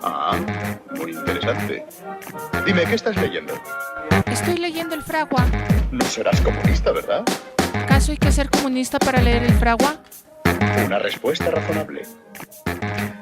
Ah, muy interesante. Dime, ¿qué estás leyendo? Estoy leyendo el Fragua. No serás comunista, ¿verdad? ¿Acaso hay que ser comunista para leer el Fragua? Una respuesta razonable.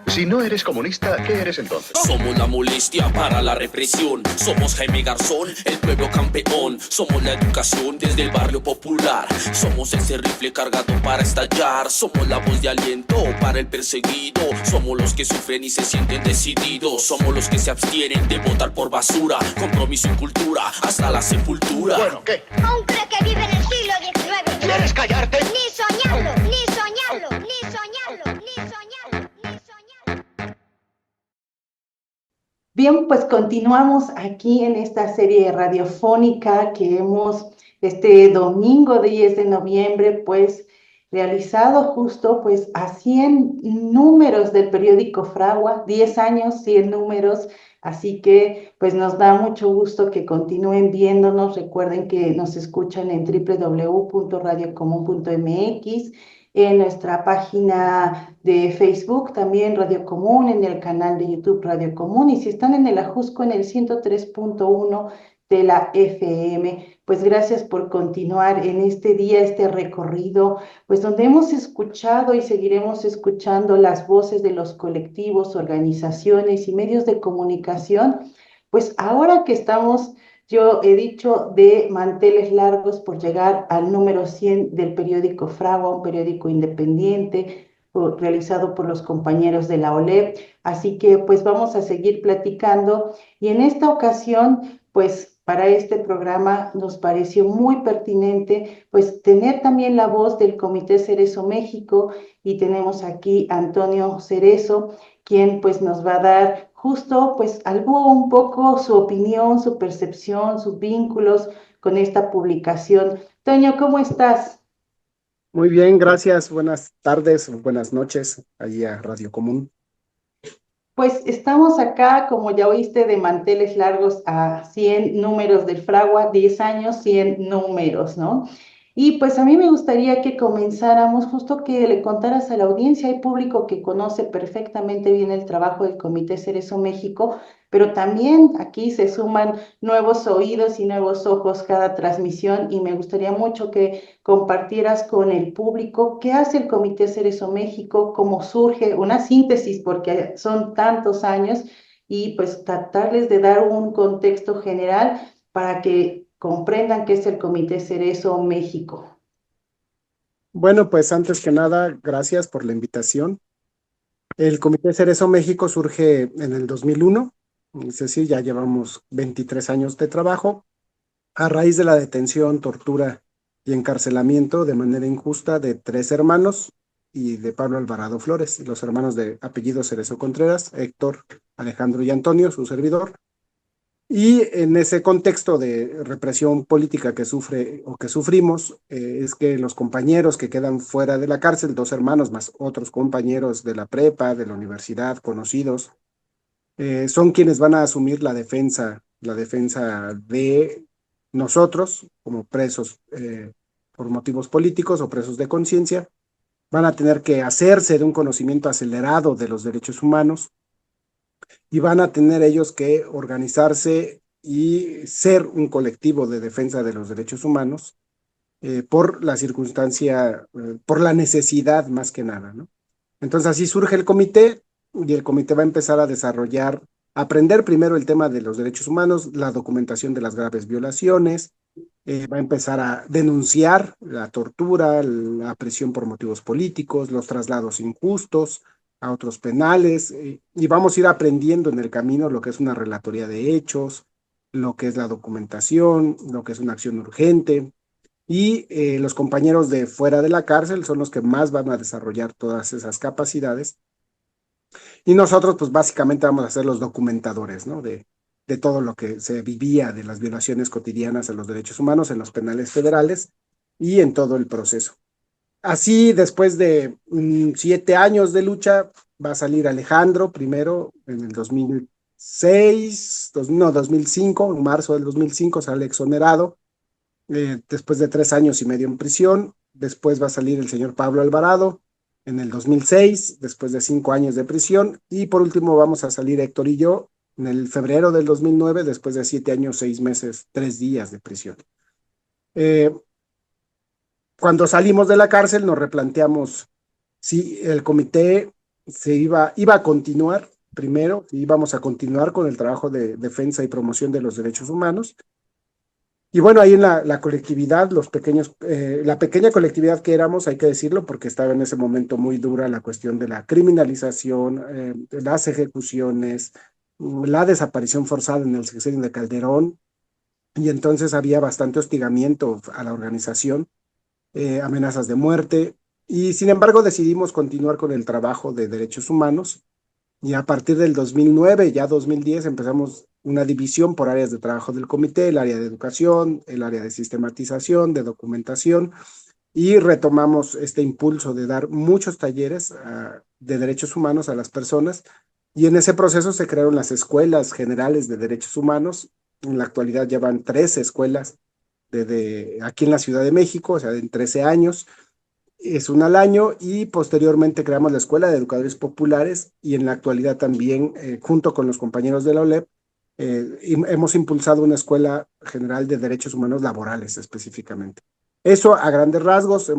Si no eres comunista, ¿qué eres entonces? Somos la molestia para la represión. Somos Jaime Garzón, el pueblo campeón. Somos la educación desde el barrio popular. Somos ese rifle cargado para estallar. Somos la voz de aliento para el perseguido. Somos los que sufren y se sienten decididos. Somos los que se abstienen de votar por basura. Compromiso y cultura hasta la sepultura. Bueno, ¿qué? ¿Aún cree que vive en el siglo XIX? ¿Quieres callarte? Ni soñarlo, ni soñarlo, ni soñarlo, ni soñarlo, ni soñarlo. Bien, pues continuamos aquí en esta serie radiofónica que hemos este domingo 10 de noviembre pues realizado justo pues a 100 números del periódico Fragua, 10 años, 100 números, así que pues nos da mucho gusto que continúen viéndonos. Recuerden que nos escuchan en www.radiocomun.mx, en nuestra página de Facebook también Radio Común, en el canal de YouTube Radio Común, y si están en el Ajusco en el 103.1 de la FM, pues gracias por continuar en este día, este recorrido, pues donde hemos escuchado y seguiremos escuchando las voces de los colectivos, organizaciones y medios de comunicación, pues ahora que estamos, yo he dicho, de manteles largos por llegar al número 100 del periódico Fragua, un periódico independiente realizado por los compañeros de la OLEP. Así que pues vamos a seguir platicando y en esta ocasión pues para este programa nos pareció muy pertinente pues tener también la voz del Comité Cerezo México y tenemos aquí a Antonio Cerezo, quien pues nos va a dar justo pues algo un poco su opinión, su percepción, sus vínculos con esta publicación. Toño, ¿cómo estás? Muy bien, gracias. Buenas tardes o buenas noches allí a Radio Común. Pues estamos acá, como ya oíste, de manteles largos a 100 números del Fragua, 10 años, 100 números, ¿no? Y pues a mí me gustaría que comenzáramos justo que le contaras a la audiencia, hay público que conoce perfectamente bien el trabajo del Comité Cerezo México, pero también aquí se suman nuevos oídos y nuevos ojos cada transmisión y me gustaría mucho que compartieras con el público qué hace el Comité Cerezo México, cómo surge, una síntesis porque son tantos años y pues tratarles de dar un contexto general para que comprendan qué es el Comité Cerezo México. Bueno, pues antes que nada, gracias por la invitación. El Comité Cerezo México surge en el 2001, es decir, ya llevamos 23 años de trabajo, a raíz de la detención, tortura y encarcelamiento de manera injusta de 3 hermanos y de Pablo Alvarado Flores, los hermanos de apellido Cerezo Contreras, Héctor, Alejandro y Antonio, su servidor. Y en ese contexto de represión política que sufre o que sufrimos, es que los compañeros que quedan fuera de la cárcel, 2 hermanos más otros compañeros de la prepa, de la universidad, conocidos, son quienes van a asumir la defensa de nosotros como presos por motivos políticos o presos de conciencia. Van a tener que hacerse de un conocimiento acelerado de los derechos humanos y van a tener ellos que organizarse y ser un colectivo de defensa de los derechos humanos por la circunstancia, por la necesidad más que nada, ¿no? Entonces así surge el comité y el comité va a empezar a desarrollar, aprender primero el tema de los derechos humanos, la documentación de las graves violaciones, va a empezar a denunciar la tortura, la presión por motivos políticos, los traslados injustos a otros penales, y vamos a ir aprendiendo en el camino lo que es una relatoría de hechos, lo que es la documentación, lo que es una acción urgente, y los compañeros de fuera de la cárcel son los que más van a desarrollar todas esas capacidades, y nosotros pues básicamente vamos a ser los documentadores, ¿no? De todo lo que se vivía de las violaciones cotidianas a los derechos humanos en los penales federales y en todo el proceso. Así, después de 7 años de lucha, va a salir Alejandro primero en el 2006, 2005, en marzo del 2005 sale exonerado, después de 3 años y medio en prisión. Después va a salir el señor Pablo Alvarado, en el 2006, después de 5 años de prisión, y por último vamos a salir Héctor y yo en el febrero del 2009, después de 7 años, 6 meses, 3 días de prisión. Cuando salimos de la cárcel nos replanteamos si el comité iba a continuar primero, si íbamos a continuar con el trabajo de defensa y promoción de los derechos humanos. Y bueno, ahí en la colectividad, la pequeña colectividad que éramos, hay que decirlo, porque estaba en ese momento muy dura la cuestión de la criminalización, las ejecuciones, la desaparición forzada en el sexenio de Calderón, y entonces había bastante hostigamiento a la organización, amenazas de muerte, y sin embargo decidimos continuar con el trabajo de derechos humanos, y a partir del 2009, ya 2010, empezamos una división por áreas de trabajo del comité, el área de educación, el área de sistematización, de documentación, y retomamos este impulso de dar muchos talleres de derechos humanos a las personas, y en ese proceso se crearon las escuelas generales de derechos humanos. En la actualidad ya van 13 escuelas aquí en la Ciudad de México, o sea, en 13 años, es una al año, y posteriormente creamos la Escuela de Educadores Populares, y en la actualidad también, junto con los compañeros de la OLEP, hemos impulsado una Escuela General de Derechos Humanos Laborales específicamente. Eso a grandes rasgos.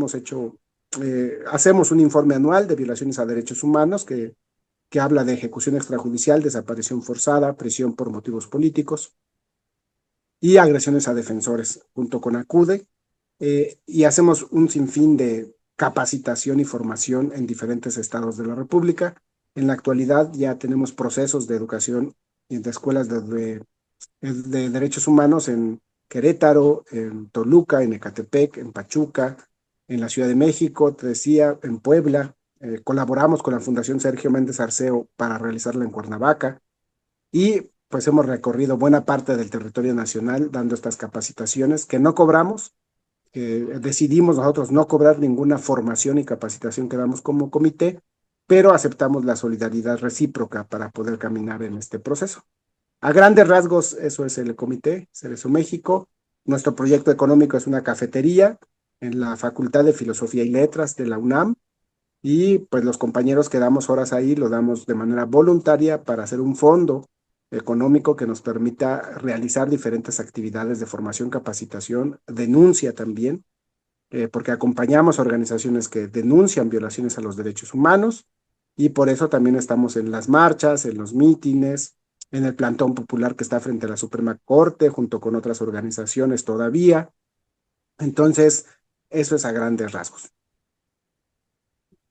Hacemos un informe anual de violaciones a derechos humanos que habla de ejecución extrajudicial, desaparición forzada, prisión por motivos políticos y agresiones a defensores, junto con ACUDE, y hacemos un sinfín de capacitación y formación en diferentes estados de la República. En la actualidad ya tenemos procesos de educación y de escuelas de derechos humanos en Querétaro, en Toluca, en Ecatepec, en Pachuca, en la Ciudad de México, te decía, en Puebla. Colaboramos con la Fundación Sergio Méndez Arceo para realizarla en Cuernavaca, y pues hemos recorrido buena parte del territorio nacional dando estas capacitaciones que no cobramos. Decidimos nosotros no cobrar ninguna formación y capacitación que damos como comité, pero aceptamos la solidaridad recíproca para poder caminar en este proceso. A grandes rasgos, eso es el Comité Cerezo México. Nuestro proyecto económico es una cafetería en la Facultad de Filosofía y Letras de la UNAM, y pues los compañeros que damos horas ahí lo damos de manera voluntaria para hacer un fondo económico que nos permita realizar diferentes actividades de formación, capacitación, denuncia también, porque acompañamos a organizaciones que denuncian violaciones a los derechos humanos, y por eso también estamos en las marchas, en los mítines, en el plantón popular que está frente a la Suprema Corte, junto con otras organizaciones todavía. Entonces, eso es a grandes rasgos.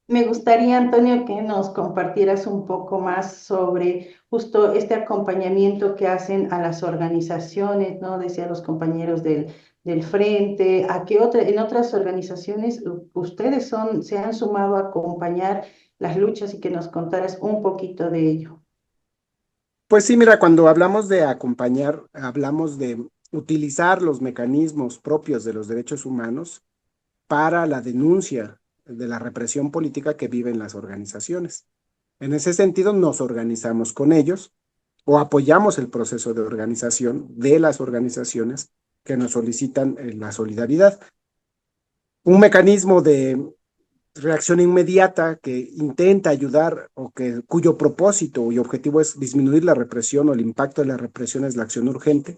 Me gustaría, Antonio, que nos compartieras un poco más sobre justo este acompañamiento que hacen a las organizaciones, ¿no? Decía los compañeros del Frente, en otras organizaciones ustedes se han sumado a acompañar las luchas, y que nos contaras un poquito de ello. Pues sí, mira, cuando hablamos de acompañar, hablamos de utilizar los mecanismos propios de los derechos humanos para la denuncia de la represión política que viven las organizaciones. En ese sentido, nos organizamos con ellos o apoyamos el proceso de organización de las organizaciones que nos solicitan la solidaridad. Un mecanismo de reacción inmediata que intenta ayudar o cuyo propósito y objetivo es disminuir la represión o el impacto de la represión es la acción urgente.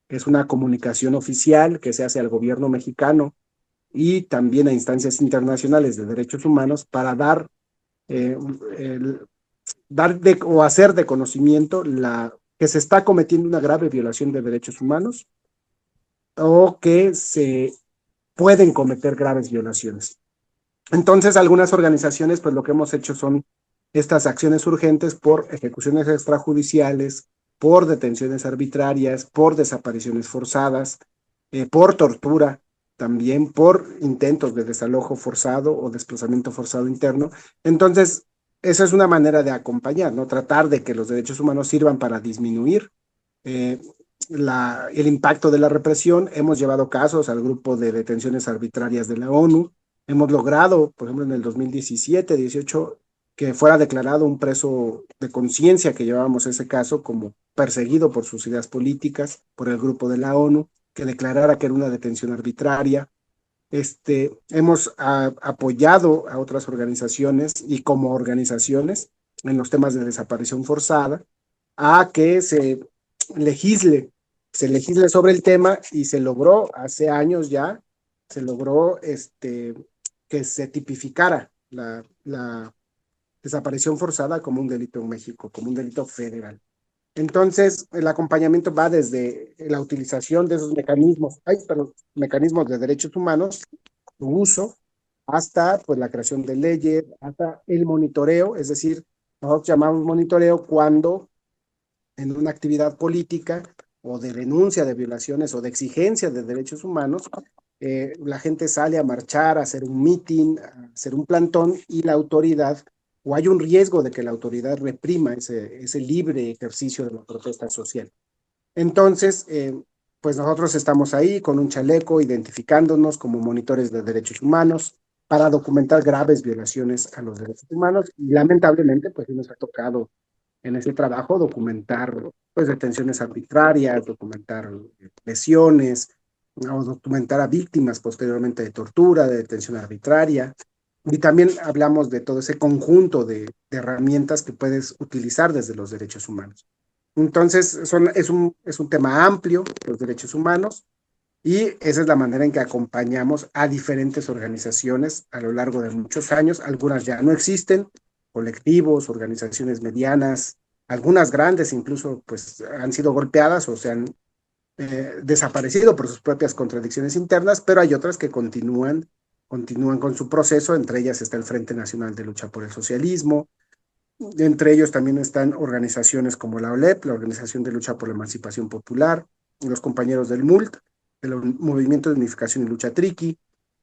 Es una comunicación oficial que se hace al gobierno mexicano y también a instancias internacionales de derechos humanos para o hacer de conocimiento que se está cometiendo una grave violación de derechos humanos o que se pueden cometer graves violaciones. Entonces, algunas organizaciones, pues lo que hemos hecho son estas acciones urgentes por ejecuciones extrajudiciales, por detenciones arbitrarias, por desapariciones forzadas, por tortura, también por intentos de desalojo forzado o desplazamiento forzado interno. Entonces, esa es una manera de acompañar, ¿no? Tratar de que los derechos humanos sirvan para disminuir el impacto de la represión. Hemos llevado casos al grupo de detenciones arbitrarias de la ONU. Hemos logrado, por ejemplo, en el 2017-18, que fuera declarado un preso de conciencia, que llevábamos ese caso como perseguido por sus ideas políticas, por el grupo de la ONU, que declarara que era una detención arbitraria. Hemos apoyado a otras organizaciones y como organizaciones en los temas de desaparición forzada a que se legisle sobre el tema y se logró hace años ya, se logró que se tipificara la desaparición forzada como un delito en México, como un delito federal. Entonces, el acompañamiento va desde la utilización de esos mecanismos de derechos humanos, su uso, hasta pues, la creación de leyes, hasta el monitoreo, es decir, nosotros llamamos monitoreo cuando en una actividad política o de denuncia de violaciones o de exigencia de derechos humanos, la gente sale a marchar, a hacer un mitin, a hacer un plantón y la autoridad, o hay un riesgo de que la autoridad reprima ese libre ejercicio de la protesta social. Entonces, pues nosotros estamos ahí con un chaleco identificándonos como monitores de derechos humanos para documentar graves violaciones a los derechos humanos y lamentablemente pues sí nos ha tocado en ese trabajo documentar pues detenciones arbitrarias, documentar lesiones, o documentar a víctimas posteriormente de tortura, de detención arbitraria. Y también hablamos de todo ese conjunto de herramientas que puedes utilizar desde los derechos humanos. Entonces, es un tema amplio, los derechos humanos, y esa es la manera en que acompañamos a diferentes organizaciones a lo largo de muchos años. Algunas ya no existen, colectivos, organizaciones medianas, algunas grandes incluso pues han sido golpeadas o se han desaparecido por sus propias contradicciones internas, pero hay otras que continúan con su proceso. Entre ellas está el Frente Nacional de Lucha por el Socialismo, entre ellos también están organizaciones como la OLEP, la Organización de Lucha por la Emancipación Popular, los compañeros del MULT, del Movimiento de Unificación y Lucha Triqui,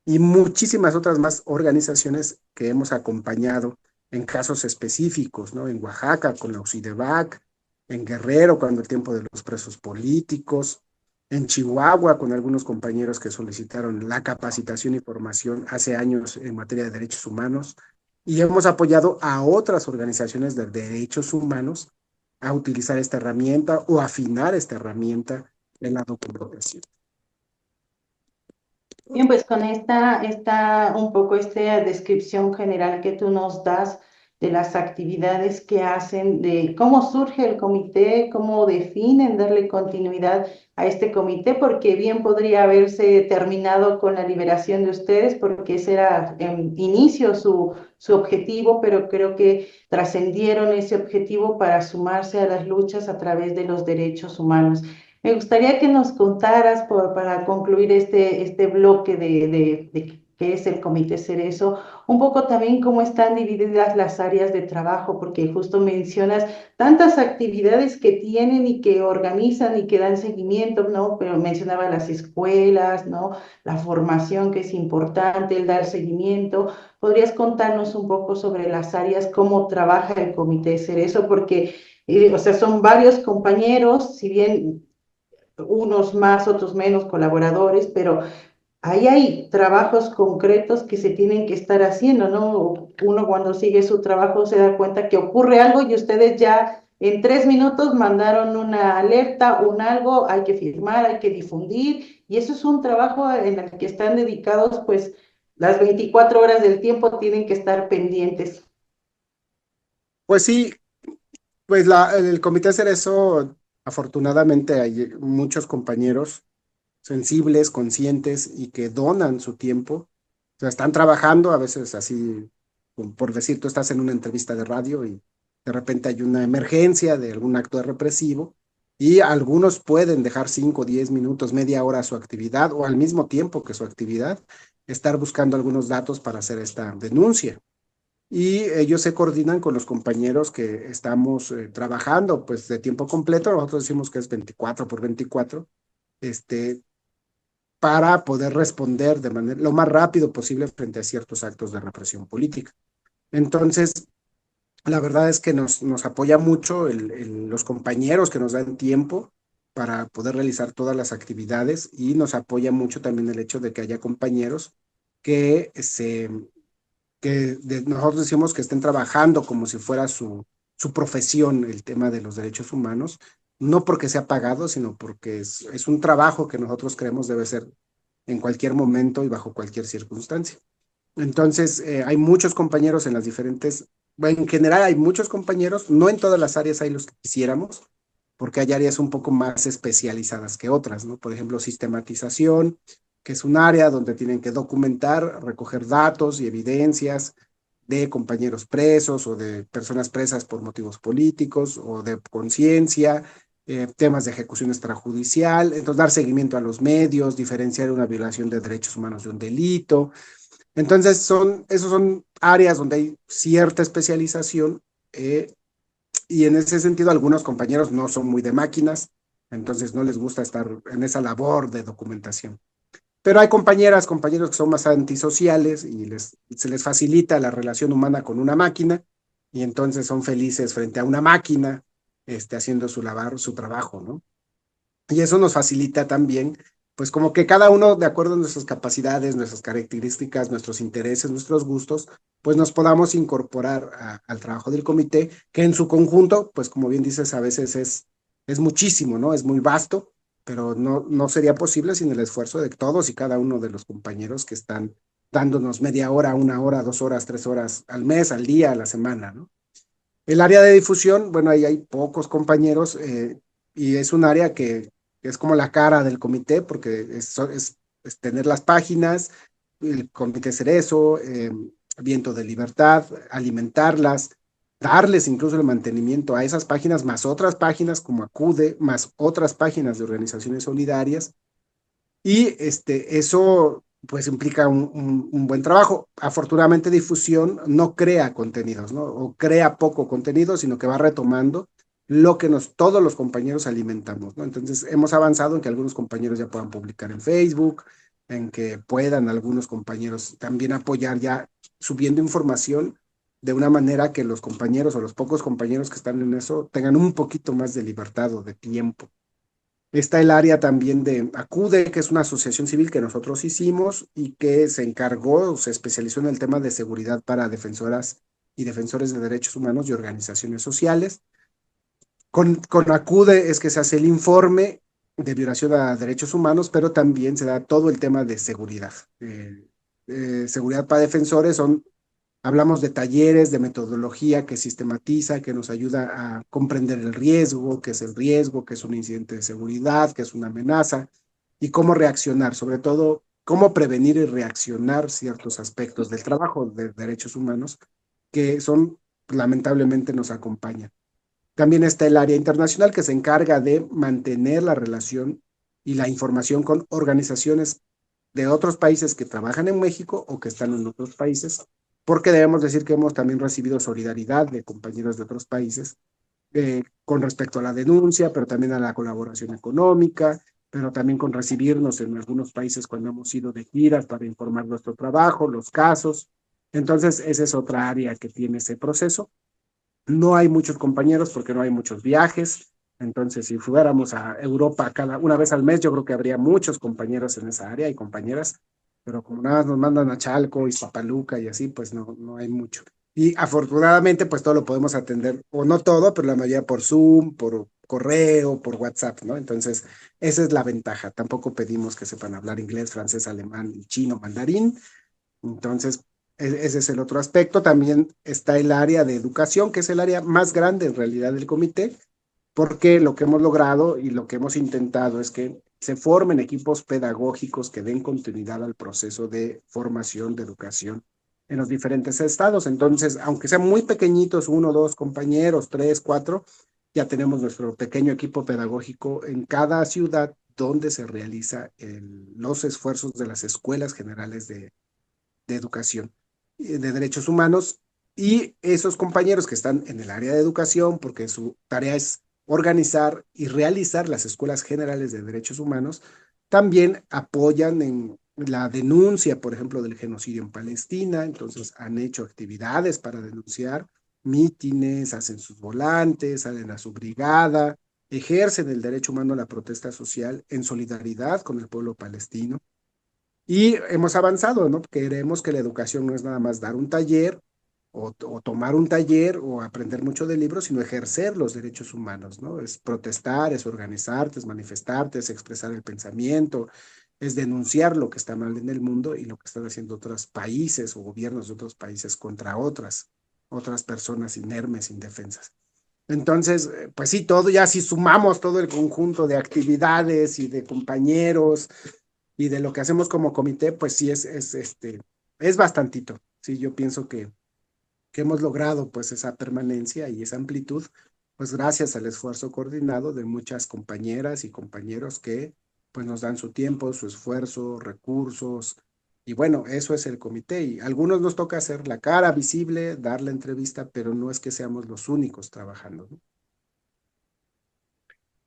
y muchísimas otras más organizaciones que hemos acompañado en casos específicos, ¿no? En Oaxaca con la UCIDEVAC, en Guerrero cuando el tiempo de los presos políticos, en Chihuahua con algunos compañeros que solicitaron la capacitación y formación hace años en materia de derechos humanos, y hemos apoyado a otras organizaciones de derechos humanos a utilizar esta herramienta o afinar esta herramienta en la documentación. Bien, pues con un poco esta descripción general que tú nos das de las actividades que hacen, de cómo surge el comité, cómo definen darle continuidad a este comité, porque bien podría haberse terminado con la liberación de ustedes, porque ese era en inicio su objetivo, pero creo que trascendieron ese objetivo para sumarse a las luchas a través de los derechos humanos. Me gustaría que nos contaras, para concluir este bloque de qué es el Comité Cerezo, un poco también cómo están divididas las áreas de trabajo, porque justo mencionas tantas actividades que tienen y que organizan y que dan seguimiento, ¿no? Pero mencionaba las escuelas, ¿no? La formación que es importante, el dar seguimiento. ¿Podrías contarnos un poco sobre las áreas, cómo trabaja el Comité Cerezo? Porque, o sea, son varios compañeros, si bien unos más, otros menos colaboradores, pero ahí hay trabajos concretos que se tienen que estar haciendo, ¿no? Uno cuando sigue su trabajo se da cuenta que ocurre algo y ustedes ya en 3 minutos mandaron una alerta, un algo, hay que firmar, hay que difundir, y eso es un trabajo en el que están dedicados, pues las 24 horas del tiempo tienen que estar pendientes. Pues sí, pues el Comité Cerezo, afortunadamente hay muchos compañeros sensibles, conscientes y que donan su tiempo. O sea, están trabajando, a veces así, por decir, tú estás en una entrevista de radio y de repente hay una emergencia de algún acto represivo y algunos pueden dejar 5, 10 minutos, media hora su actividad o al mismo tiempo que su actividad, estar buscando algunos datos para hacer esta denuncia. Y ellos se coordinan con los compañeros que estamos trabajando pues de tiempo completo. Nosotros decimos que es 24/24, para poder responder de manera lo más rápido posible frente a ciertos actos de represión política. Entonces, la verdad es que nos apoya mucho los compañeros que nos dan tiempo para poder realizar todas las actividades, y nos apoya mucho también el hecho de que haya compañeros que nosotros decimos que estén trabajando como si fuera su profesión, el tema de los derechos humanos, no porque sea pagado, sino porque es un trabajo que nosotros creemos debe ser en cualquier momento y bajo cualquier circunstancia. Entonces, hay muchos compañeros en las diferentes, bueno, en general hay muchos compañeros, no en todas las áreas hay los que quisiéramos, porque hay áreas un poco más especializadas que otras, ¿no? Por ejemplo, sistematización, que es un área donde tienen que documentar, recoger datos y evidencias de compañeros presos o de personas presas por motivos políticos o de conciencia, temas de ejecución extrajudicial, entonces dar seguimiento a los medios, diferenciar una violación de derechos humanos de un delito. Entonces, esos son áreas donde hay cierta especialización y en ese sentido algunos compañeros no son muy de máquinas, entonces no les gusta estar en esa labor de documentación. Pero hay compañeros que son más antisociales y se les facilita la relación humana con una máquina y entonces son felices frente a una máquina haciendo su trabajo, ¿no? Y eso nos facilita también, pues como que cada uno, de acuerdo a nuestras capacidades, nuestras características, nuestros intereses, nuestros gustos, pues nos podamos incorporar al trabajo del comité, que en su conjunto, pues como bien dices, a veces es muchísimo, ¿no? Es muy vasto, pero no sería posible sin el esfuerzo de todos y cada uno de los compañeros que están dándonos media hora, 1 hora, 2 horas, 3 horas al mes, al día, a la semana, ¿no? El área de difusión, bueno, ahí hay pocos compañeros y es un área que es como la cara del comité porque es tener las páginas, el comité Cerezo, Viento de Libertad, alimentarlas, darles incluso el mantenimiento a esas páginas, más otras páginas como Acude, más otras páginas de organizaciones solidarias. Y eso pues implica un buen trabajo. Afortunadamente difusión no crea contenidos, ¿no? O crea poco contenido, sino que va retomando lo que todos los compañeros alimentamos, ¿no? Entonces hemos avanzado en que algunos compañeros ya puedan publicar en Facebook, en que puedan algunos compañeros también apoyar ya subiendo información de una manera que los compañeros o los pocos compañeros que están en eso tengan un poquito más de libertad o de tiempo. Está el área también de Acude, que es una asociación civil que nosotros hicimos y que se encargó, se especializó en el tema de seguridad para defensoras y defensores de derechos humanos y organizaciones sociales. Con Acude es que se hace el informe de violación a derechos humanos, pero también se da todo el tema de seguridad. Seguridad para defensores hablamos de talleres, de metodología que sistematiza, que nos ayuda a comprender el riesgo, qué es el riesgo, qué es un incidente de seguridad, qué es una amenaza y cómo reaccionar, sobre todo cómo prevenir y reaccionar ciertos aspectos del trabajo de derechos humanos que lamentablemente nos acompañan. También está el área internacional que se encarga de mantener la relación y la información con organizaciones de otros países que trabajan en México o que están en otros países, porque debemos decir que hemos también recibido solidaridad de compañeros de otros países con respecto a la denuncia, pero también a la colaboración económica, pero también con recibirnos en algunos países cuando hemos ido de giras para informar nuestro trabajo, los casos. Entonces, esa es otra área que tiene ese proceso. No hay muchos compañeros porque no hay muchos viajes. Entonces, si fuéramos a Europa una vez al mes, yo creo que habría muchos compañeros en esa área y compañeras, pero como nada más nos mandan a Chalco, Iztapaluca y así, pues no hay mucho. Y afortunadamente, pues todo lo podemos atender, o no todo, pero la mayoría por Zoom, por correo, por WhatsApp, ¿no? Entonces, esa es la ventaja. Tampoco pedimos que sepan hablar inglés, francés, alemán, chino, mandarín. Entonces, ese es el otro aspecto. También está el área de educación, que es el área más grande en realidad del comité, porque lo que hemos logrado y lo que hemos intentado es que se formen equipos pedagógicos que den continuidad al proceso de formación, de educación en los diferentes estados. Entonces, aunque sean muy pequeñitos, 1, 2 compañeros, 3, 4, ya tenemos nuestro pequeño equipo pedagógico en cada ciudad donde se realiza los esfuerzos de las escuelas generales de educación, de derechos humanos, y esos compañeros que están en el área de educación, porque su tarea es organizar y realizar las escuelas generales de derechos humanos, también apoyan en la denuncia, por ejemplo, del genocidio en Palestina. Entonces han hecho actividades para denunciar, mítines, hacen sus volantes, salen a su brigada, ejercen el derecho humano a la protesta social en solidaridad con el pueblo palestino. Y hemos avanzado, ¿no? Queremos que la educación no es nada más dar un taller o tomar un taller o aprender mucho de libros, sino ejercer los derechos humanos, ¿no? Es protestar, es organizarte, es manifestarte, es expresar el pensamiento, es denunciar lo que está mal en el mundo y lo que están haciendo otros países o gobiernos de otros países contra otras personas inermes, indefensas. Entonces, pues sí, todo, ya si sumamos todo el conjunto de actividades y de compañeros y de lo que hacemos como comité, pues sí es bastantito. Sí, yo pienso que hemos logrado pues esa permanencia y esa amplitud, pues gracias al esfuerzo coordinado de muchas compañeras y compañeros que pues nos dan su tiempo, su esfuerzo, recursos, y bueno, eso es el comité, y a algunos nos toca hacer la cara visible, dar la entrevista, pero no es que seamos los únicos trabajando, ¿no?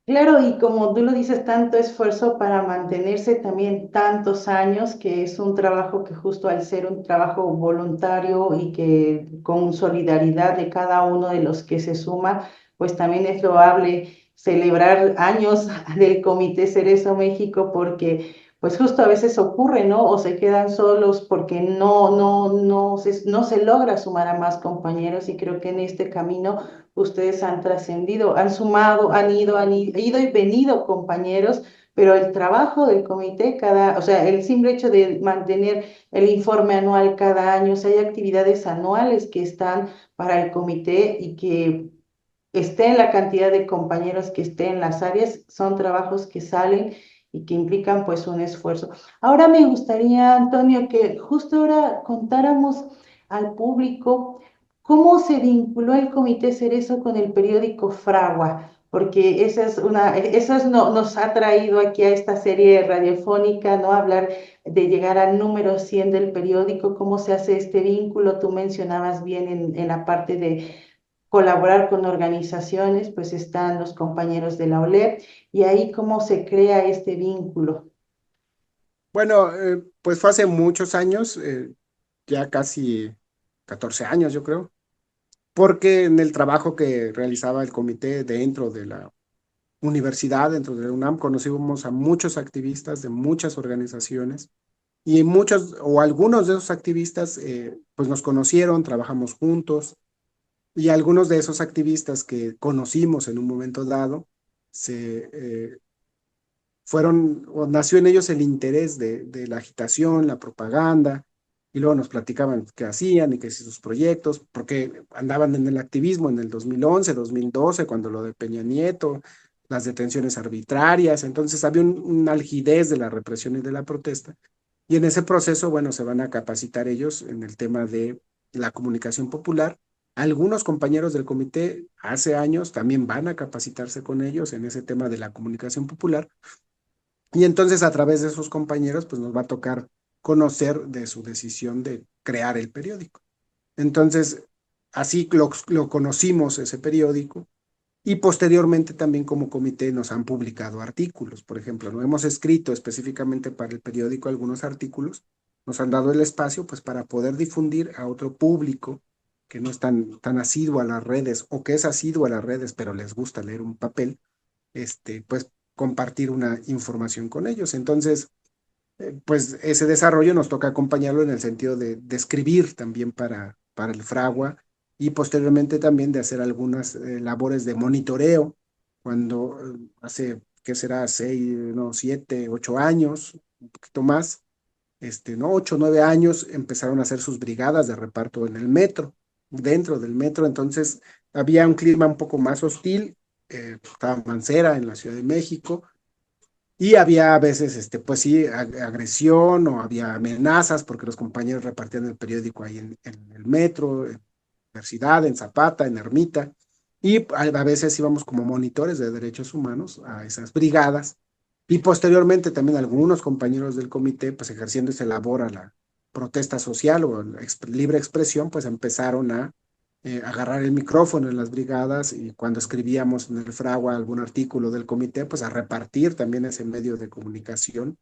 Claro, y como tú lo dices, tanto esfuerzo para mantenerse también tantos años, que es un trabajo que justo al ser un trabajo voluntario y que con solidaridad de cada uno de los que se suma, pues también es loable celebrar años del Comité Cerezo México porque pues justo a veces ocurre, ¿no? O se quedan solos porque no se logra sumar a más compañeros y creo que en este camino ustedes han trascendido, han sumado, ido y venido compañeros, pero el trabajo del comité o sea, el simple hecho de mantener el informe anual cada año, o sea, hay actividades anuales que están para el comité y que esté en la cantidad de compañeros que esté en las áreas, son trabajos que salen y que implican pues un esfuerzo. Ahora me gustaría, Antonio, que justo ahora contáramos al público cómo se vinculó el Comité Cerezo con el periódico Fragua, porque nos ha traído aquí a esta serie radiofónica, ¿no? Hablar de llegar al número 100 del periódico, cómo se hace este vínculo. Tú mencionabas bien en la parte de colaborar con organizaciones, pues están los compañeros de la OLEP, y ahí cómo se crea este vínculo. Bueno, pues fue hace muchos años, ya casi 14 años yo creo, porque en el trabajo que realizaba el comité dentro de la universidad, dentro de la UNAM, conocimos a muchos activistas de muchas organizaciones y muchos o algunos de esos activistas pues nos conocieron, trabajamos juntos, y algunos de esos activistas que conocimos en un momento dado o nació en ellos el interés de la agitación, la propaganda, y luego nos platicaban qué hacían y qué hacían sus proyectos, porque andaban en el activismo en el 2011, 2012, cuando lo de Peña Nieto, las detenciones arbitrarias, entonces había una algidez de la represión y de la protesta, y en ese proceso, bueno, se van a capacitar ellos en el tema de la comunicación popular. Algunos compañeros del comité hace años también van a capacitarse con ellos en ese tema de la comunicación popular, y entonces a través de sus compañeros, pues nos va a tocar conocer de su decisión de crear el periódico. Entonces, así lo conocimos ese periódico, y posteriormente también como comité nos han publicado artículos. Por ejemplo, no hemos escrito específicamente para el periódico algunos artículos, nos han dado el espacio pues para poder difundir a otro público que no es tan asiduo a las redes, o que es asiduo a las redes pero les gusta leer un papel, pues compartir una información con ellos. Entonces, pues ese desarrollo nos toca acompañarlo en el sentido de escribir también para el Fragua, y posteriormente también de hacer algunas labores de monitoreo, cuando hace, ¿qué será? 6, no, 7, 8 años, un poquito más, no, 8, 9 años, empezaron a hacer sus brigadas de reparto en el metro, dentro del metro. Entonces había un clima un poco más hostil, estaba Mancera en la Ciudad de México, y había a veces, pues sí, agresión, o había amenazas porque los compañeros repartían el periódico ahí en el metro, en la universidad, en Zapata, en Ermita, y a veces íbamos como monitores de derechos humanos a esas brigadas, y posteriormente también algunos compañeros del comité, pues ejerciendo esa labor a la protesta social o la libre expresión, pues empezaron a agarrar el micrófono en las brigadas, y cuando escribíamos en el Fragua algún artículo del comité, pues a repartir también ese medio de comunicación,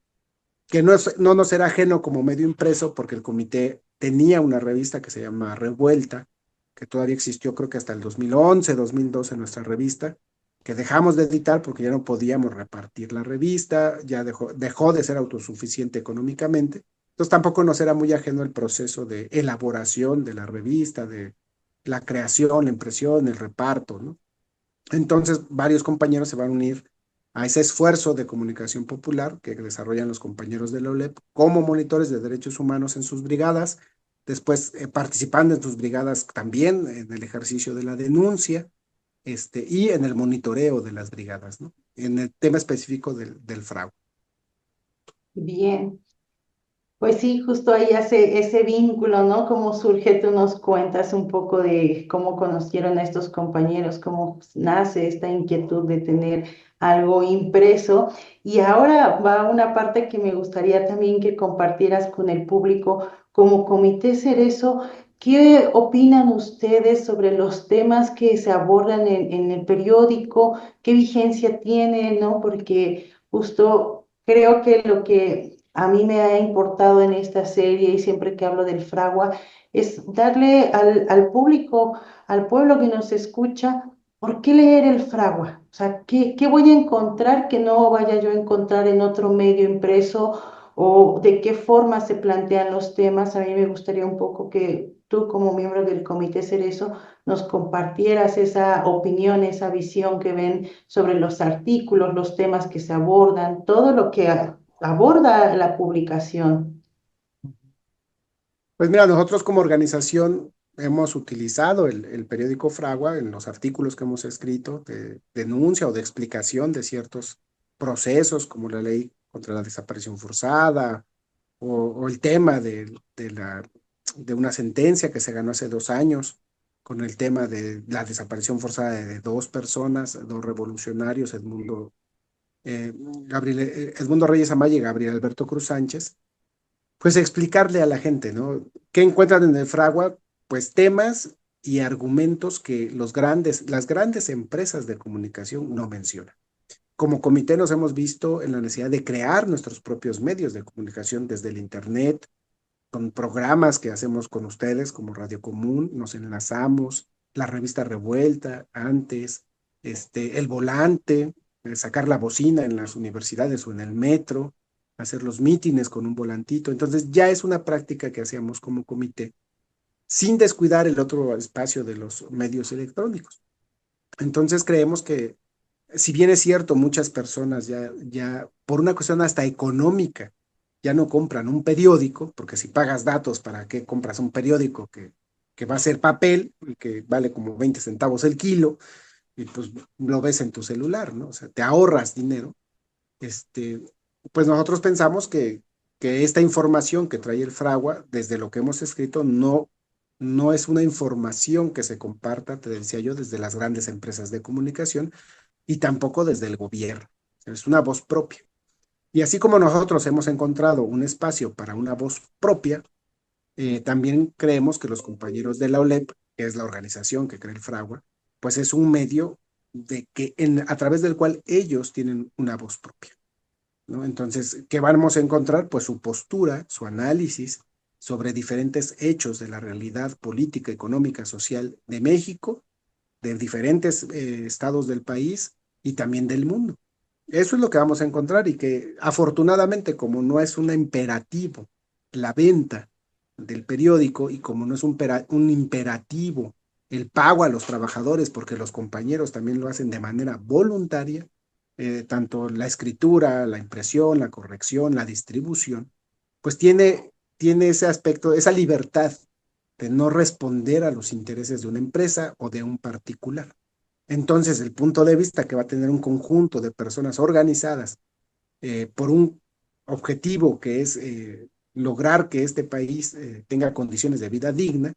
que no nos era ajeno como medio impreso, porque el comité tenía una revista que se llama Revuelta, que todavía existió creo que hasta el 2011, 2012 nuestra revista, que dejamos de editar porque ya no podíamos repartir la revista, ya dejó de ser autosuficiente económicamente. Entonces tampoco nos era muy ajeno el proceso de elaboración de la revista, de la creación, la impresión, el reparto, ¿no? Entonces varios compañeros se van a unir a ese esfuerzo de comunicación popular que desarrollan los compañeros de la ULEP como monitores de derechos humanos en sus brigadas, después participando en sus brigadas también en el ejercicio de la denuncia, y en el monitoreo de las brigadas, ¿no? En el tema específico del fraude. Bien. Pues sí, justo ahí hace ese vínculo, ¿no? Cómo surge, tú nos cuentas un poco de cómo conocieron a estos compañeros, cómo nace esta inquietud de tener algo impreso. Y ahora va una parte que me gustaría también que compartieras con el público. Como Comité Cerezo, ¿qué opinan ustedes sobre los temas que se abordan en el periódico? ¿Qué vigencia tienen, no? Porque justo creo que lo que a mí me ha importado en esta serie y siempre que hablo del Fragua es darle al público, al pueblo que nos escucha, ¿por qué leer el Fragua? O sea, ¿qué voy a encontrar que no vaya yo a encontrar en otro medio impreso? ¿O de qué forma se plantean los temas? A mí me gustaría un poco que tú, como miembro del Comité Cerezo, nos compartieras esa opinión, esa visión que ven sobre los artículos, los temas que se abordan, todo lo que aborda la publicación. Pues mira, nosotros como organización hemos utilizado el periódico Fragua en los artículos que hemos escrito de denuncia o de explicación de ciertos procesos como la ley contra la desaparición forzada o el tema de una sentencia que se ganó hace 2 años con el tema de la desaparición forzada de 2 personas, 2 revolucionarios, Edmundo Reyes Amaya y Gabriel Alberto Cruz Sánchez. Pues explicarle a la gente, ¿no? ¿Qué encuentran en el Fragua? Pues temas y argumentos que las grandes empresas de comunicación no mencionan. Como comité nos hemos visto en la necesidad de crear nuestros propios medios de comunicación desde el Internet, con programas que hacemos con ustedes como Radio Común, nos enlazamos, la revista Revuelta, antes, el volante, sacar la bocina en las universidades o en el metro, hacer los mítines con un volantito. Entonces ya es una práctica que hacíamos como comité, sin descuidar el otro espacio de los medios electrónicos. Entonces creemos que, si bien es cierto, muchas personas ya por una cuestión hasta económica, ya no compran un periódico, porque si pagas datos, ¿para qué compras un periódico que va a ser papel y que vale como 20 centavos el kilo? Y pues lo ves en tu celular, ¿no? O sea, te ahorras dinero. Pues nosotros pensamos que esta información que trae el Fragua, desde lo que hemos escrito, no es una información que se comparta, te decía yo, desde las grandes empresas de comunicación y tampoco desde el gobierno. Es una voz propia. Y así como nosotros hemos encontrado un espacio para una voz propia, también creemos que los compañeros de la OLEP, que es la organización que crea el Fragua, pues es un medio a través del cual ellos tienen una voz propia, ¿no? Entonces, ¿qué vamos a encontrar? Pues su postura, su análisis sobre diferentes hechos de la realidad política, económica, social de México, de diferentes estados del país y también del mundo. Eso es lo que vamos a encontrar y que afortunadamente, como no es un imperativo la venta del periódico y como no es un imperativo el pago a los trabajadores, porque los compañeros también lo hacen de manera voluntaria, tanto la escritura, la impresión, la corrección, la distribución, pues tiene ese aspecto, esa libertad de no responder a los intereses de una empresa o de un particular. Entonces, el punto de vista que va a tener un conjunto de personas organizadas por un objetivo que es lograr que este país tenga condiciones de vida digna,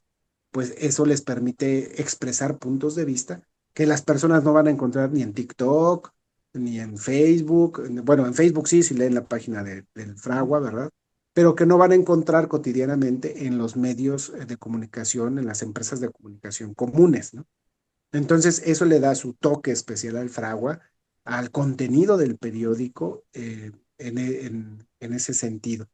pues eso les permite expresar puntos de vista que las personas no van a encontrar ni en TikTok, ni en Facebook. Bueno, en Facebook sí, si leen la página del Fragua, ¿verdad? Pero que no van a encontrar cotidianamente en los medios de comunicación, en las empresas de comunicación comunes, ¿no? Entonces, eso le da su toque especial al Fragua, al contenido del periódico en ese sentido.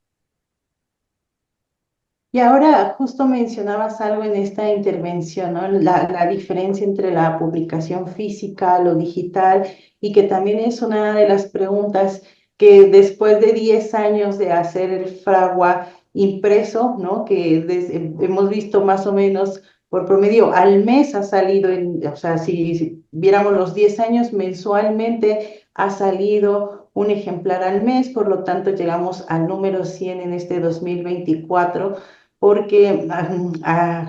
Y ahora justo mencionabas algo en esta intervención, ¿no? La diferencia entre la publicación física, lo digital, y que también es una de las preguntas que después de 10 años de hacer el Fragua impreso, ¿no? Que hemos visto más o menos por promedio al mes ha salido, o sea, si viéramos los 10 años mensualmente ha salido un ejemplar al mes, por lo tanto llegamos al número 100 en este 2024, porque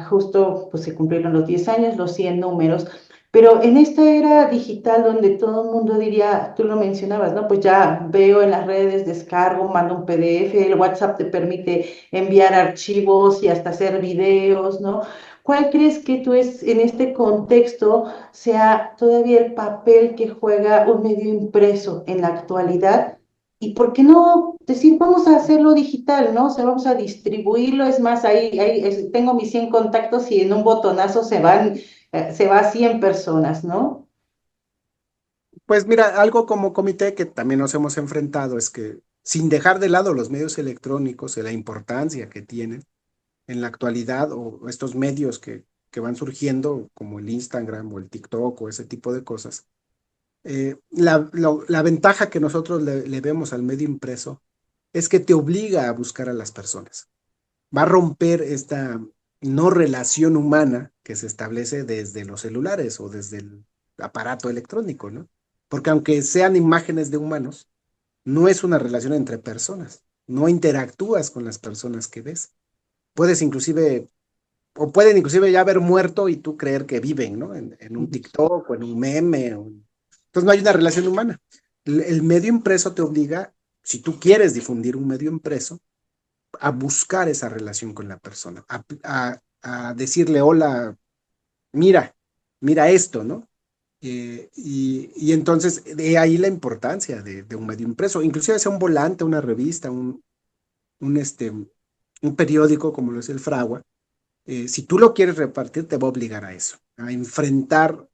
justo pues, se cumplieron los 10 años, los 100 números. Pero en esta era digital donde todo el mundo diría, tú lo mencionabas, ¿no? Pues ya veo en las redes, descargo, mando un PDF, el WhatsApp te permite enviar archivos y hasta hacer videos, ¿no? ¿Cuál crees que tú es en este contexto sea todavía el papel que juega un medio impreso en la actualidad? ¿Y por qué no decir, vamos a hacerlo digital, ¿no? O sea, vamos a distribuirlo. Es más, tengo mis 100 contactos y en un botonazo se va a 100 personas, ¿no? Pues mira, algo como comité que también nos hemos enfrentado es que sin dejar de lado los medios electrónicos y la importancia que tienen en la actualidad o estos medios que van surgiendo como el Instagram o el TikTok o ese tipo de cosas, la ventaja que nosotros le vemos al medio impreso es que te obliga a buscar a las personas. Va a romper esta no relación humana que se establece desde los celulares o desde el aparato electrónico, ¿no? Porque aunque sean imágenes de humanos, no es una relación entre personas. No interactúas con las personas que ves. Puedes inclusive, o pueden inclusive ya haber muerto y tú creer que viven, ¿no? En un TikTok o en un meme. Entonces no hay una relación humana. El medio impreso te obliga, si tú quieres difundir un medio impreso, a buscar esa relación con la persona, a decirle, hola, mira, mira esto, ¿no? Y entonces de ahí la importancia de un medio impreso, inclusive sea un volante, una revista, un periódico como lo es el Fragua. Si tú lo quieres repartir, te va a obligar a eso, a enfrentar,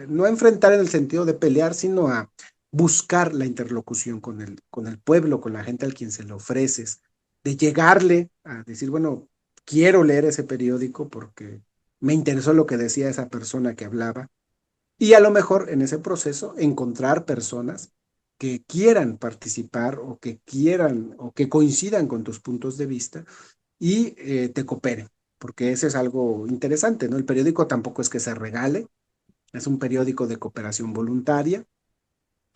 no a enfrentar en el sentido de pelear, sino a buscar la interlocución con el pueblo, con la gente al quien se lo ofreces, de llegarle a decir, bueno, quiero leer ese periódico porque me interesó lo que decía esa persona que hablaba, y a lo mejor en ese proceso encontrar personas que quieran participar o que quieran o que coincidan con tus puntos de vista y te cooperen, porque eso es algo interesante, ¿no? El periódico tampoco es que se regale, es un periódico de cooperación voluntaria,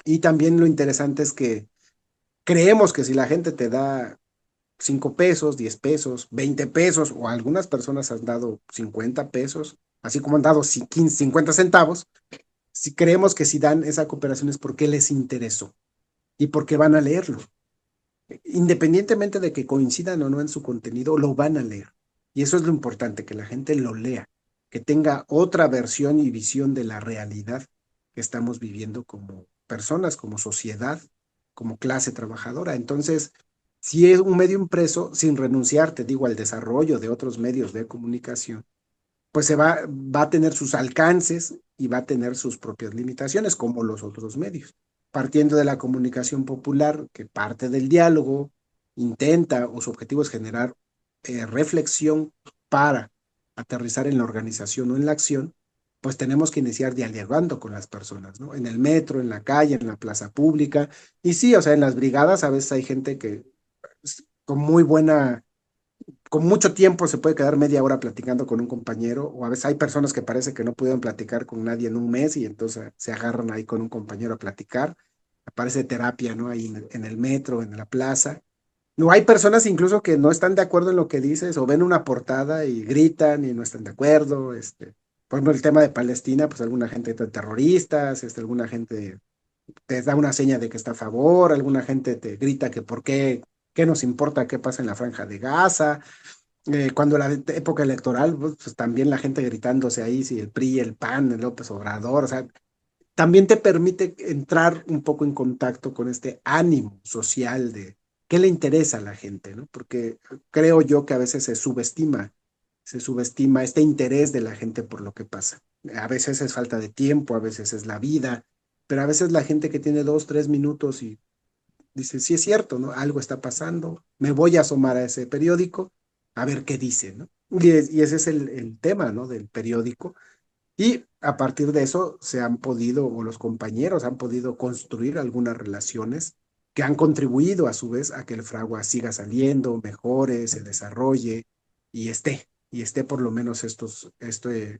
y también lo interesante es que creemos que si la gente te da 5 pesos, 10 pesos, 20 pesos, o algunas personas han dado 50 pesos, así como han dado 15, 50 centavos, si creemos que si dan esa cooperación es porque les interesó y porque van a leerlo. Independientemente de que coincidan o no en su contenido, lo van a leer. Y eso es lo importante, que la gente lo lea, que tenga otra versión y visión de la realidad que estamos viviendo como personas, como sociedad, como clase trabajadora. Entonces, si es un medio impreso, sin renunciar, te digo, al desarrollo de otros medios de comunicación, pues va a tener sus alcances y va a tener sus propias limitaciones, como los otros medios. Partiendo de la comunicación popular, que parte del diálogo, intenta o su objetivo es generar reflexión para aterrizar en la organización o en la acción, pues tenemos que iniciar dialogando con las personas, ¿no? En el metro, en la calle, en la plaza pública. Y sí, o sea, en las brigadas a veces hay gente que con muy buena con mucho tiempo se puede quedar media hora platicando con un compañero, o a veces hay personas que parece que no pudieron platicar con nadie en un mes y entonces se agarran ahí con un compañero a platicar. Aparece terapia, ¿no? Ahí en el metro, en la plaza. No, hay personas incluso que no están de acuerdo en lo que dices o ven una portada y gritan y no están de acuerdo. Por ejemplo, el tema de Palestina, pues alguna gente de terroristas, alguna gente te da una seña de que está a favor, alguna gente te grita que por qué nos importa qué pasa en la Franja de Gaza. Cuando la época electoral, pues también la gente gritándose ahí, si el PRI, el PAN, el López Obrador, o sea, también te permite entrar un poco en contacto con este ánimo social de qué le interesa a la gente, ¿no? Porque creo yo que a veces se subestima este interés de la gente por lo que pasa. A veces es falta de tiempo, a veces es la vida, pero a veces la gente que tiene 2, 3 minutos y dice, sí es cierto, ¿no? Algo está pasando, me voy a asomar a ese periódico a ver qué dice, ¿no? Y ese es el tema, ¿no? Del periódico. Y a partir de eso se han podido, o los compañeros han podido construir algunas relaciones que han contribuido a su vez a que el Fragua siga saliendo, mejore, se desarrolle y esté por lo menos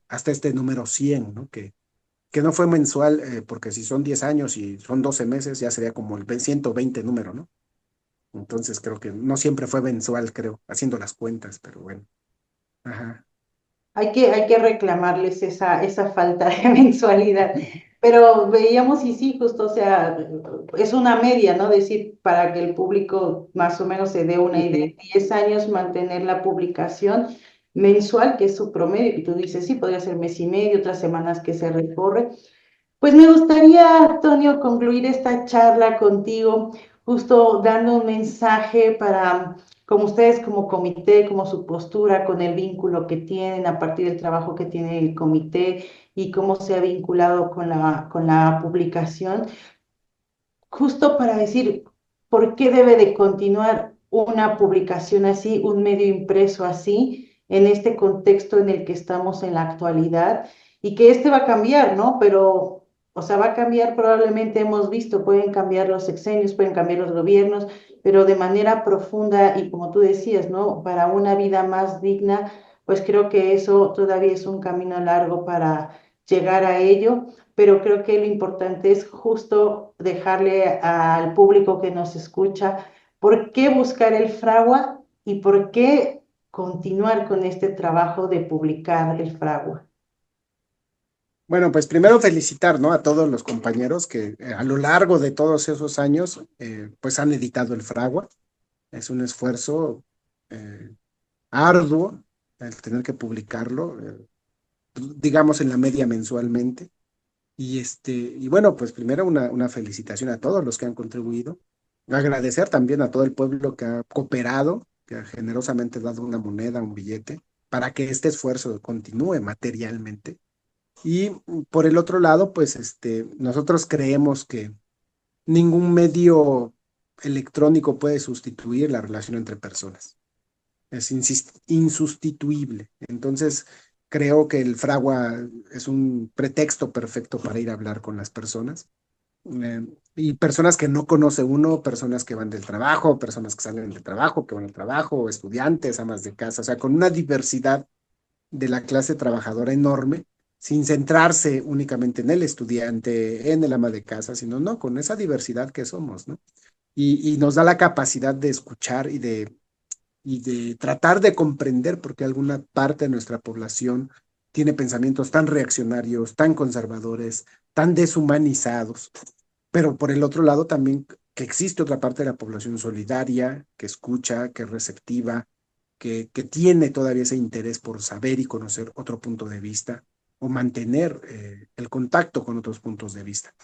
hasta este número 100, ¿no? que no fue mensual, porque si son 10 años y son 12 meses, ya sería como el 120 número, ¿no? Entonces creo que no siempre fue mensual, creo, haciendo las cuentas, pero bueno. Ajá. Hay que reclamarles esa falta de mensualidad. Pero veíamos y sí, justo, o sea, es una media, ¿no? Decir, para que el público más o menos se dé una idea, 10 años mantener la publicación mensual, que es su promedio, y tú dices, sí, podría ser mes y medio, otras semanas que se recorre. Pues me gustaría, Antonio, concluir esta charla contigo, justo dando un mensaje para, como ustedes, como comité, como su postura, con el vínculo que tienen a partir del trabajo que tiene el comité y cómo se ha vinculado con la publicación, justo para decir por qué debe de continuar una publicación así, un medio impreso así, en este contexto en el que estamos en la actualidad y que este va a cambiar, ¿no? Pero, o sea, va a cambiar probablemente, hemos visto, pueden cambiar los sexenios, pueden cambiar los gobiernos, pero de manera profunda y como tú decías, ¿no? Para una vida más digna, pues creo que eso todavía es un camino largo para llegar a ello, pero creo que lo importante es justo dejarle al público que nos escucha por qué buscar el Fragua y por qué continuar con este trabajo de publicar el Fragua. Bueno, pues primero felicitar, ¿no? A todos los compañeros que a lo largo de todos esos años, pues han editado el Fragua. Es un esfuerzo arduo el tener que publicarlo, digamos en la media mensualmente. Y bueno, pues primero una felicitación a todos los que han contribuido. Agradecer también a todo el pueblo que ha cooperado, que ha generosamente dado una moneda, un billete, para que este esfuerzo continúe materialmente. Y por el otro lado, pues nosotros creemos que ningún medio electrónico puede sustituir la relación entre personas. Es insustituible. Entonces, creo que el Fragua es un pretexto perfecto para ir a hablar con las personas. Y personas que no conoce uno, personas que van del trabajo, personas que salen del trabajo, que van al trabajo, estudiantes, amas de casa, o sea, con una diversidad de la clase trabajadora enorme, sin centrarse únicamente en el estudiante, en el ama de casa, sino no, con esa diversidad que somos, ¿no? Y nos da la capacidad de escuchar y de tratar de comprender por qué alguna parte de nuestra población tiene pensamientos tan reaccionarios, tan conservadores, tan deshumanizados, pero por el otro lado también que existe otra parte de la población solidaria, que escucha, que es receptiva, que tiene todavía ese interés por saber y conocer otro punto de vista o mantener el contacto con otros puntos de vista.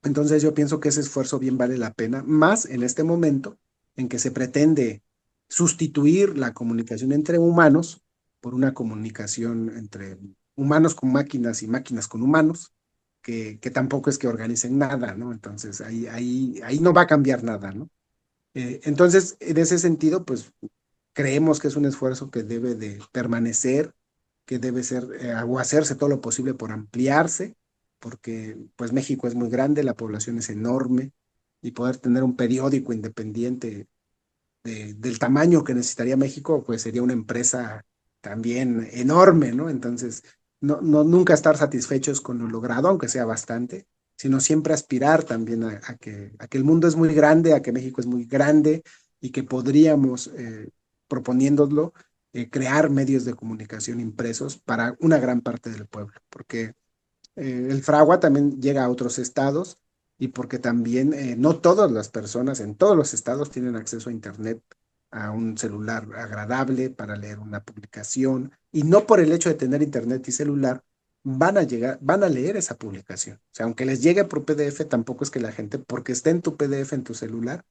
Entonces yo pienso que ese esfuerzo bien vale la pena, más en este momento en que se pretende sustituir la comunicación entre humanos por una comunicación entre humanos con máquinas y máquinas con humanos, que tampoco es que organicen nada, ¿no? Entonces ahí no va a cambiar nada, ¿no? Entonces, en ese sentido, pues creemos que es un esfuerzo que debe de permanecer, que debe ser o hacerse todo lo posible por ampliarse, porque pues México es muy grande, la población es enorme, y poder tener un periódico independiente del tamaño que necesitaría México, pues sería una empresa también enorme, ¿no? Entonces, nunca estar satisfechos con lo logrado, aunque sea bastante, sino siempre aspirar también a que el mundo es muy grande, a que México es muy grande y que podríamos, proponiéndolo, crear medios de comunicación impresos para una gran parte del pueblo, porque el Fragua también llega a otros estados y porque también no todas las personas en todos los estados tienen acceso a Internet, a un celular agradable para leer una publicación, y no por el hecho de tener Internet y celular van a leer esa publicación. O sea, aunque les llegue por PDF, tampoco es que la gente, porque esté en tu PDF en tu celular,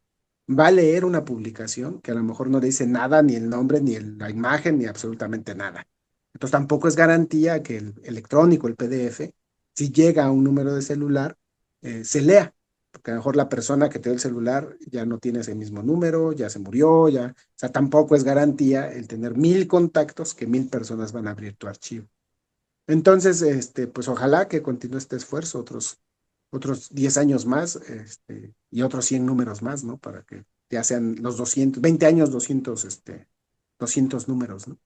va a leer una publicación que a lo mejor no le dice nada, ni el nombre, ni la imagen, ni absolutamente nada. Entonces tampoco es garantía que el electrónico, el PDF, si llega a un número de celular, se lea, porque a lo mejor la persona que te dio el celular ya no tiene ese mismo número, ya se murió, o sea, tampoco es garantía el tener 1000 contactos que 1000 personas van a abrir tu archivo. Entonces, pues ojalá que continúe este esfuerzo otros 10 años más, y otros 100 números más, ¿no? Para que ya sean los 20 años, 200 números, ¿no?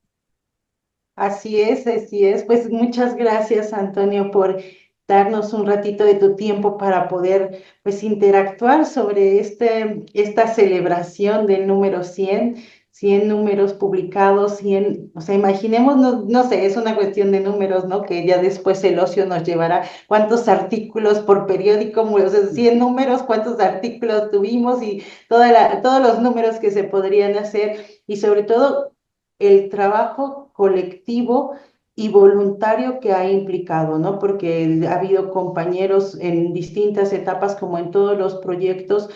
Así es, así es. Pues muchas gracias, Antonio, por darnos un ratito de tu tiempo para poder pues interactuar sobre esta celebración del número 100 números publicados, 100, o sea, imaginemos, no sé, es una cuestión de números, ¿no? Que ya después el ocio nos llevará cuántos artículos por periódico, o sea, 100 números, cuántos artículos tuvimos y todos los números que se podrían hacer y sobre todo el trabajo colectivo y voluntario que ha implicado, ¿no? Porque ha habido compañeros en distintas etapas, como en todos los proyectos,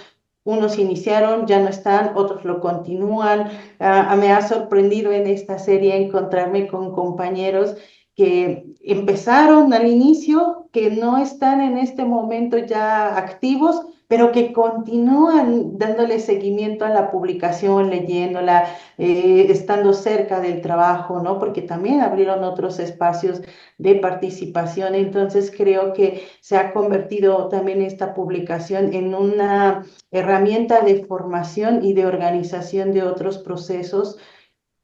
unos iniciaron, ya no están, otros lo continúan. Me ha sorprendido en esta serie encontrarme con compañeros que empezaron al inicio, que no están en este momento ya activos, pero que continúan dándole seguimiento a la publicación, leyéndola, estando cerca del trabajo, ¿no? Porque también abrieron otros espacios de participación. Entonces creo que se ha convertido también esta publicación en una herramienta de formación y de organización de otros procesos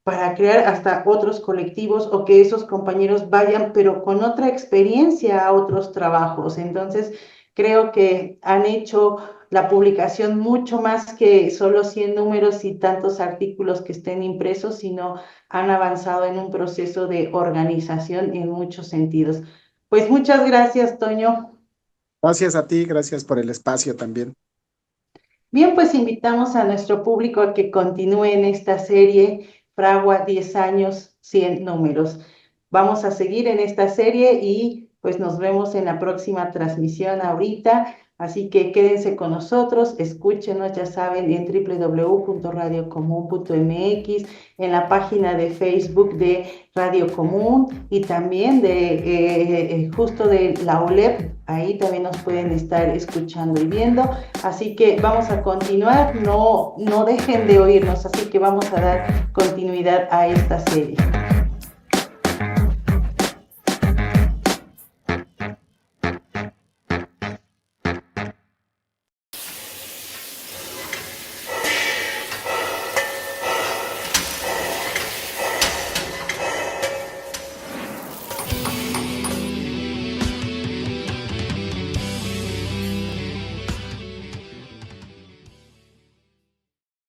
para crear hasta otros colectivos o que esos compañeros vayan, pero con otra experiencia a otros trabajos. Entonces, creo que han hecho la publicación mucho más que solo 100 números y tantos artículos que estén impresos, sino han avanzado en un proceso de organización en muchos sentidos. Pues muchas gracias, Toño. Gracias a ti, gracias por el espacio también. Bien, pues invitamos a nuestro público a que continúe en esta serie Fragua 10 años, 100 números. Vamos a seguir en esta serie y pues nos vemos en la próxima transmisión ahorita. Así que quédense con nosotros, escúchenos, ya saben, en www.radiocomun.mx, en la página de Facebook de Radio Común y también de justo de la OLEP, ahí también nos pueden estar escuchando y viendo. Así que vamos a continuar, no dejen de oírnos, así que vamos a dar continuidad a esta serie.